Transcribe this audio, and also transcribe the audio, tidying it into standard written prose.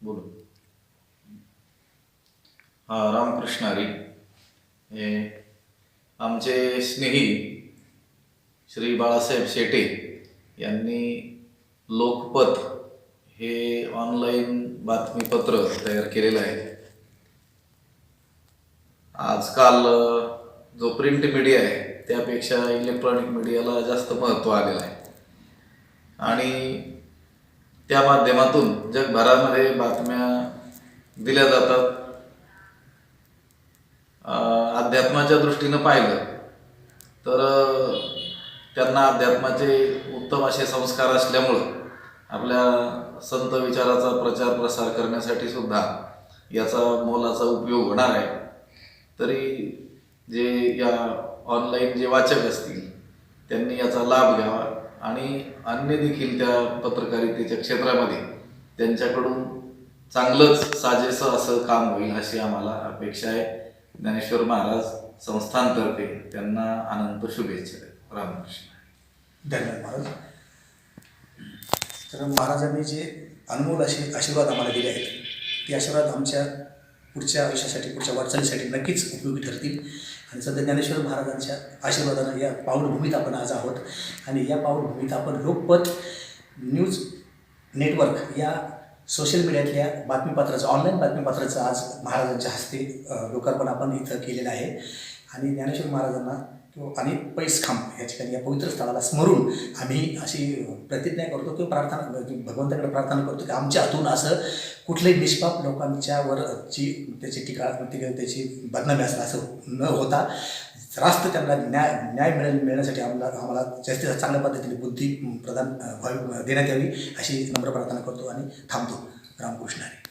बोलो. हा, रामकृष्ण हरी. हे आमचे स्नेही श्री बाळासाहेब शेटे यांनी लोकपत हे ऑनलाईन बातमीपत्र तयार केलेलं आहे. आजकाल जो प्रिंट मीडिया आहे त्यापेक्षा इलेक्ट्रॉनिक मीडियाला जास्त महत्त्व आलेलं आहे आणि त्या माध्यमातून जगभरामध्ये बातम्या दिल्या जातात. अध्यात्माच्या दृष्टीनं पाहिलं तर त्यांना अध्यात्माचे उत्तम असे संस्कार असल्यामुळं आपल्या संत विचाराचा प्रचार प्रसार करण्यासाठी सुद्धा याचा मोलाचा उपयोग होणार आहे. तरी जे या ऑनलाईन जे वाचक असतील त्यांनी याचा लाभ घ्यावा आणि अन्य देखील त्या पत्रकारितेच्या क्षेत्रामध्ये त्यांच्याकडून चांगलंच साजेसं असं काम होईल अशी आम्हाला अपेक्षा आहे. ज्ञानेश्वर महाराज संस्थांतर्फे त्यांना अनंत शुभेच्छा. रामकृष्ण. धन्यवाद महाराज. तर महाराजांनी जे अनमोल असे आशीर्वाद आम्हाला दिले आहेत ते आशीर्वाद आमच्या पुढच्या आयुष्यासाठी पुढच्या वाटचालीसाठी नक्कीच उपयोगी ठरतील. आणि सध्या ज्ञानेश्वर महाराजांच्या आशीर्वादानं या पावनभूमीत आपण आज आहोत आणि या पावनभूमीत आपण लोकपत न्यूज नेटवर्क या सोशल मीडियातल्या बातमीपत्राचं ऑनलाईन बातमीपत्राचं आज महाराजांच्या हस्ते लोकार्पण आपण इथं केलेलं आहे. आणि ज्ञानेश्वर महाराजांना आणि पैसखांब या ठिकाणी या पवित्र स्थळाला स्मरून आम्ही अशी प्रतिज्ञा करतो किंवा प्रार्थना भगवंताकडे प्रार्थना करतो की आमच्या हातून असं कुठल्याही निष्पाप लोकांच्यावरची त्याची टीका त्याची बदनामी असणं असं न होता रास्त त्यांना न्याय मिळण्यासाठी आम्हाला जास्तीत जास्त चांगल्या पद्धतीने बुद्धी प्रदान देण्यात यावी अशी नम्र प्रार्थना करतो आणि थांबतो. रामकृष्ण हरी.